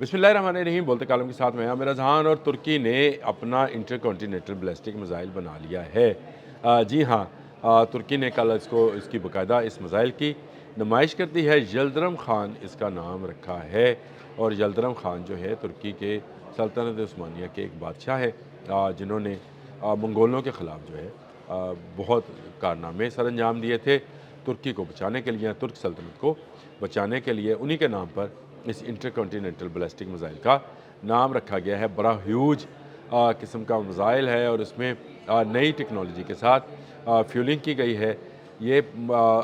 बिस्मिल्लाहिर्रहमानिर्रहीम। बोलते कालम के साथ मैं आमिर अजहान। और तुर्की ने अपना इंटरकॉन्टिनेंटल बैलिस्टिक मिसाइल बना लिया है। जी हाँ, तुर्की ने कल इसकी बाकायदा इस मिसाइल की नुमाइश कर दी है। यल्दरम खान इसका नाम रखा है। और यल्दरम खान जो है तुर्की के सल्तनत उस्मानिया के एक बादशाह है, जिन्होंने मंगोलों के ख़िलाफ़ जो है बहुत कारनामे सर अंजाम दिए थे। तुर्की को बचाने के लिए, तुर्क सल्तनत को बचाने के लिए उन्हीं के नाम पर इस इंटरकॉन्टिनेंटल बैलिस्टिक मिसाइल का नाम रखा गया है। बड़ा ह्यूज किस्म का मिसाइल है और इसमें नई टेक्नोलॉजी के साथ फ्यूलिंग की गई है। ये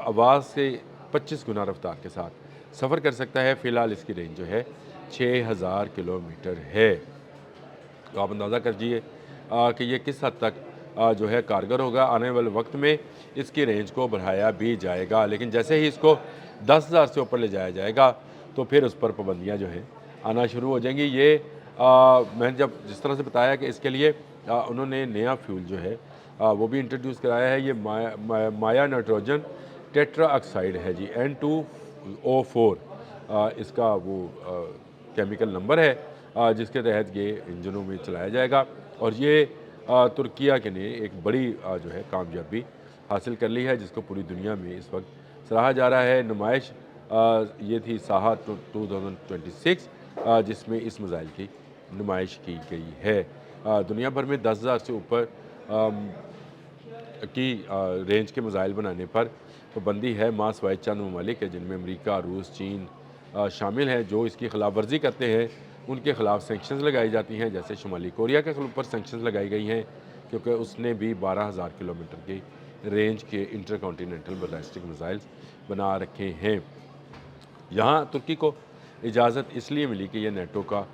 आवाज़ से 25 गुना रफ्तार के साथ सफ़र कर सकता है। फ़िलहाल इसकी रेंज जो है 6000 किलोमीटर है। तो आप अंदाज़ा करिए कि ये किस हद तक जो है कारगर होगा। आने वाले वक्त में इसकी रेंज को बढ़ाया भी जाएगा, लेकिन जैसे ही इसको 10,000 से ऊपर ले जाया जाएगा तो फिर उस पर पाबंदियाँ जो हैं आना शुरू हो जाएंगी। ये मैंने जब जिस तरह से बताया कि इसके लिए उन्होंने नया फ्यूल जो है वो भी इंट्रोड्यूस कराया है। ये माया नाइट्रोजन टेट्रा ऑक्साइड है जी, N2O4 इसका वो केमिकल नंबर है, जिसके तहत ये इंजनों में चलाया जाएगा। और ये तुर्किया के ने एक बड़ी जो है कामयाबी हासिल कर ली है, जिसको पूरी दुनिया में इस वक्त सराहा जा रहा है। नुमाइश ये थी साहा 2026, जिसमें इस मिसाइल की नुमाइश की गई है। दुनिया भर में 10,000 से ऊपर की रेंज के मिसाइल बनाने पर पाबंदी है, मां सिवाय चंद ममालिक है जिनमें अमेरिका, रूस, चीन शामिल हैं, जो इसकी खिलाफ वर्जी करते हैं उनके खिलाफ सेंक्शंस लगाई जाती हैं। जैसे शुमाली कोरिया के ऊपर सेंक्शंस लगाई गई हैं क्योंकि उसने भी 12,000 किलोमीटर की रेंज के इंटरकॉन्टिनेंटल बैलिस्टिक मिसाइल्स बना रखे हैं। यहाँ तुर्की को इजाज़त इसलिए मिली कि यह नेटो का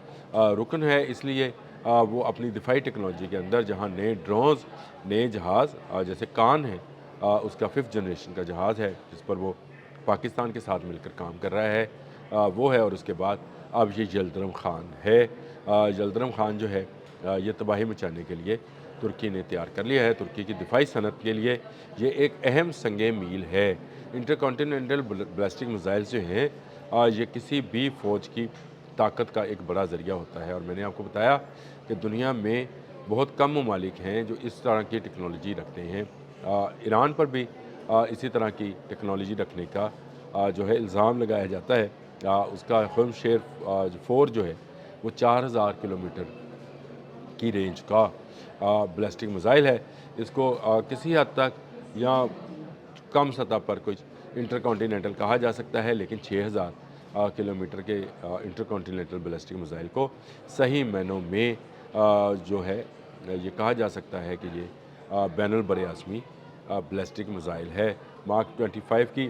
रुकन है, इसलिए वो अपनी दिफाई टेक्नोलॉजी के अंदर जहाँ नए ड्रोन्स, नए जहाज़ जैसे कान है, उसका 5th जनरेशन का जहाज़ है जिस पर वो पाकिस्तान के साथ मिलकर काम कर रहा है, वो है। और उसके बाद अब ये यल्दरम खान है। यल्दरम खान जो है ये तबाही मचाने के लिए तुर्की ने तैयार कर लिया है। तुर्की की दिफाई सनत के लिए ये एक अहम संगे मील है। इंटरकॉन्टिनेंटल बैलिस्टिक मिसाइल जो हैं ये किसी भी फ़ौज की ताकत का एक बड़ा ज़रिया होता है। और मैंने आपको बताया कि दुनिया में बहुत कम ममालिक हैं जो इस तरह की टेक्नोलॉजी रखते हैं। ईरान पर भी इसी तरह की टेक्नोलॉजी रखने का जो है इल्ज़ाम लगाया जाता है। उसका खमशेर 4 जो है वो 4000 किलोमीटर की रेंज का बैलिस्टिक मिसाइल है। इसको किसी हद तक या कम सतह पर कुछ इंटरकॉन्टिनेंटल कहा जा सकता है, लेकिन 6000 किलोमीटर के इंटरकॉन्टिनेंटल बैलिस्टिक मिसाइल को सही मायनों में जो है ये कहा जा सकता है कि ये बैनुल बर आज़मी बैलिस्टिक मिसाइल है। मार्क 25 की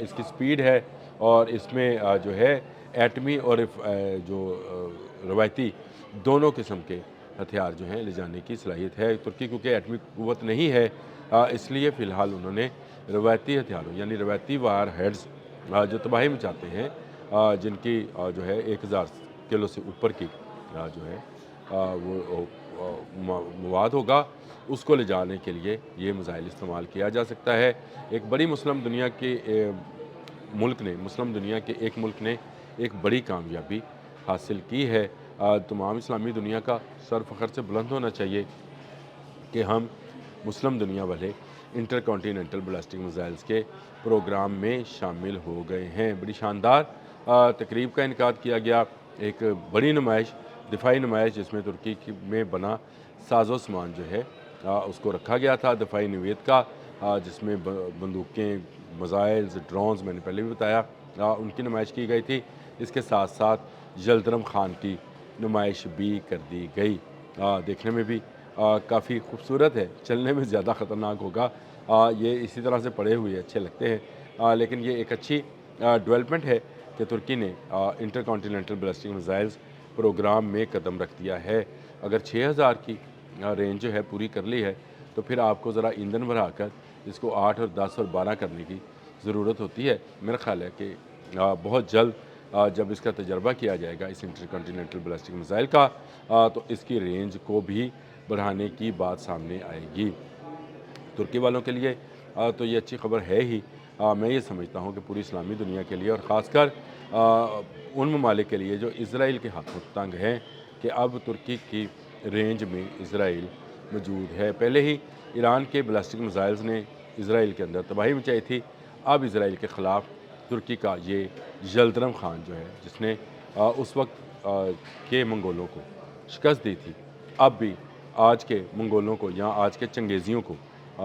इसकी स्पीड है और इसमें जो है एटमी और जो रवायती दोनों किस्म के हथियार जो हैं ले जाने की सलाहियत है। तुर्की क्योंकि एटमी क़ुव्वत नहीं है, इसलिए फ़िलहाल उन्होंने रवायती हथियारों यानी रवायती वार हेड्स जो तबाही मचाते हैं, जिनकी जो है 1000 किलो से ऊपर की जो है वो मवाद होगा, उसको ले जाने के लिए ये मिसाइल इस्तेमाल किया जा सकता है। एक बड़ी मुस्लिम दुनिया के मुस्लिम दुनिया के एक मुल्क ने एक बड़ी कामयाबी हासिल की है। तमाम इस्लामी दुनिया का सर फ़ख्र से बुलंद होना चाहिए कि हम मुस्लिम दुनिया वाले इंटरकॉन्टिनेंटल बैलिस्टिक मिसाइल्स के प्रोग्राम में शामिल हो गए हैं। बड़ी शानदार तकरीब का इनकाद किया गया, एक बड़ी नुमाइश, दिफाई नुमाइश, जिसमें तुर्की में बना साजो सामान जो है उसको रखा गया था। दिफाई नवीयत का जिसमें बंदूकें, मिसाइल्स, ड्रोन्स, मैंने पहले भी बताया, उनकी नुमाइश की गई थी। इसके साथ साथ यल्दरम खान की नुमाइश भी कर दी गई। देखने में भी काफ़ी खूबसूरत है, चलने में ज़्यादा ख़तरनाक होगा। ये इसी तरह से पड़े हुए अच्छे लगते हैं, लेकिन ये एक अच्छी डेवलपमेंट है कि तुर्की ने इंटरकॉन्टिनेंटल बैलिस्टिक मिसाइल्स प्रोग्राम में कदम रख दिया है। अगर 6000 की रेंज जो है पूरी कर ली है तो फिर आपको ज़रा ईंधन बढ़ाकर इसको 8 और 10 और 12 करने की ज़रूरत होती है। मेरा ख़्याल है कि बहुत जल्द जब इसका तजर्बा किया जाएगा इस इंटरकॉन्टिनेंटल बैलिस्टिक मिसाइल का, तो इसकी रेंज को भी बढ़ाने की बात सामने आएगी। तुर्की वालों के लिए तो ये अच्छी खबर है ही, मैं ये समझता हूँ कि पूरी इस्लामी दुनिया के लिए और ख़ासकर उन ममालिक के लिए जो इसराइल के हाथों तंग हैं कि अब तुर्की की रेंज में इसराइल मौजूद है। पहले ही ईरान के बैलिस्टिक मिसाइल्स ने इसराइल के अंदर तबाही मचाई थी। अब इसराइल के ख़िलाफ़ तुर्की का ये यल्दरम खान जो है, जिसने उस वक्त के मंगोलों को शिकस्त दी थी, अब भी आज के मंगोलों को या आज के चंगेज़ियों को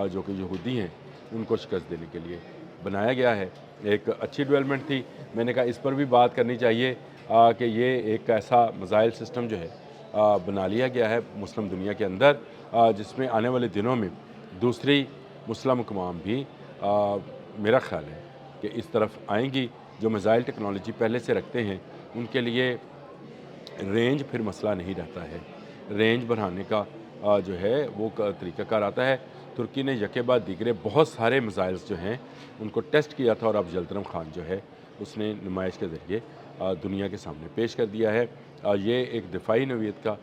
जो कि यहूदी हैं, उनको शिकस्त देने के लिए बनाया गया है। एक अच्छी डेवलपमेंट थी। मैंने कहा इस पर भी बात करनी चाहिए कि ये एक ऐसा मिसाइल सिस्टम जो है बना लिया गया है मुस्लिम दुनिया के अंदर, जिसमें आने वाले दिनों में दूसरी मुस्लिम अक़वाम भी मेरा ख़्याल है कि इस तरफ आएंगी। जो मिसाइल टेक्नोलॉजी पहले से रखते हैं उनके लिए रेंज फिर मसला नहीं रहता है। रेंज बढ़ाने का जो है वो तरीक़ाकार आता है। तुर्की ने यके बाद दीगरे बहुत सारे मिसाइल्स जो हैं उनको टेस्ट किया था और अब यल्दरम खान जो है उसने नुमाइश के ज़रिए दुनिया के सामने पेश कर दिया है। ये एक दिफाई नौइयत का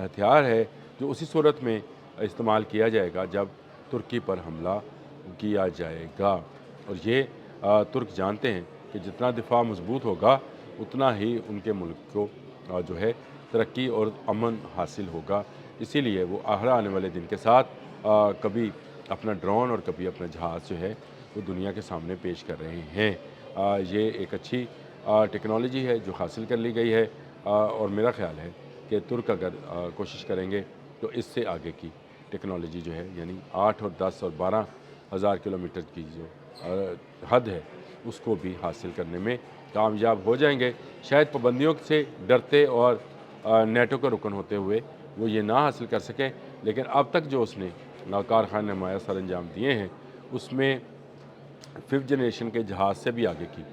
हथियार है जो उसी सूरत में इस्तेमाल किया जाएगा जब तुर्की पर हमला किया जाएगा। और ये तुर्क जानते हैं कि जितना दिफा मजबूत होगा उतना ही उनके मुल्क को जो है तरक्की और अमन हासिल होगा। इसीलिए वो आने वाले दिन के साथ कभी अपना ड्रोन और कभी अपना जहाज़ जो है वो दुनिया के सामने पेश कर रहे हैं। ये एक अच्छी टेक्नोलॉजी है जो हासिल कर ली गई है और मेरा ख़्याल है कि तुर्क अगर कोशिश करेंगे तो इससे आगे की टेक्नोलॉजी जो है यानी 8 और 10 और 12 हज़ार किलोमीटर की जो हद है उसको भी हासिल करने में कामयाब हो जाएंगे। शायद पाबंदियों से डरते और नेटो का रुकन होते हुए वो ये ना हासिल कर सकें, लेकिन अब तक जो उसने कारखाने नुमाया सर अंजाम दिए हैं उसमें 5th जनरेशन के जहाज़ से भी आगे की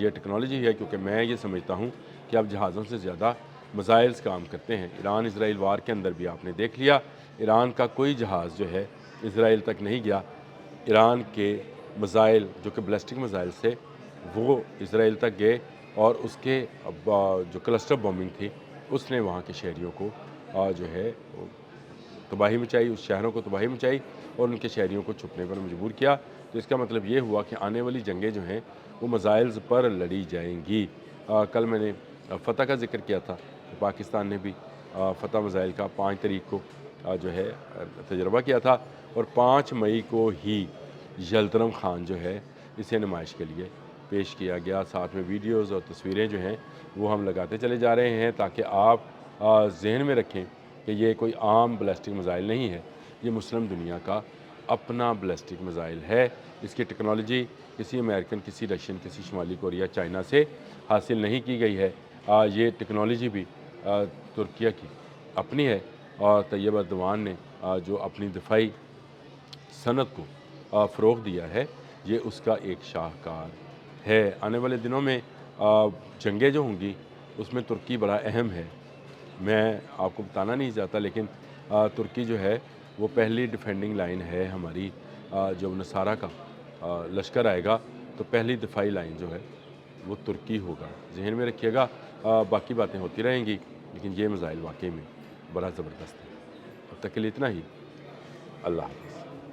ये टेक्नोलॉजी है। क्योंकि मैं ये समझता हूँ कि अब जहाज़ों से ज़्यादा मिसाइल्स काम करते हैं। ईरान इसराइल वार के अंदर भी आपने देख लिया, ईरान का कोई जहाज़ जो है इसराइल तक नहीं गया। ईरान के मिसाइल जो कि बैलिस्टिक मिसाइल से वो इसराइल तक गए और उसके जो क्लस्टर बॉम्बिंग थी उसने वहाँ के शहरियों को जो है तबाही मचाई, उस शहरों को तबाही मचाई और उनके शहरियों को छुपने पर मजबूर किया। तो इसका मतलब ये हुआ कि आने वाली जंगें जो हैं वो मिसाइल्स पर लड़ी जाएंगी। कल मैंने फ़तह का जिक्र किया था कि पाकिस्तान ने भी फ़तह मिसाइल का 5 तारीख को जो है तजर्बा किया था और 5 मई को ही यल्दरम खान जो है इसे नुमाइश के लिए पेश किया गया। साथ में वीडियोज़ और तस्वीरें जो हैं वो हम लगाते चले जा रहे हैं ताकि आप जहन में रखें कि ये कोई आम बैलिस्टिक मिसाइल नहीं है, ये मुस्लिम दुनिया का अपना बैलिस्टिक मिसाइल है। इसकी टेक्नोलॉजी किसी अमेरिकन, किसी रशियन, किसी शुमाली कोरिया, चाइना से हासिल नहीं की गई है। ये टेक्नोलॉजी भी तुर्किया की अपनी है और तैयब अर्दवान ने जो अपनी दिफाई सनत को फ़रोग़ दिया है ये उसका एक शाहकार है। आने वाले दिनों में जंगें जो होंगी उसमें तुर्की बड़ा अहम है। मैं आपको बताना नहीं चाहता लेकिन तुर्की जो है वो पहली डिफेंडिंग लाइन है हमारी। जब नसारा का लश्कर आएगा तो पहली दिफाई लाइन जो है वो तुर्की होगा, जहन में रखिएगा। बाकी बातें होती रहेंगी लेकिन ये मिसाइल वाकई में बड़ा ज़बरदस्त है। अब तक के लिए इतना ही। अल्लाह हाफ़िज़।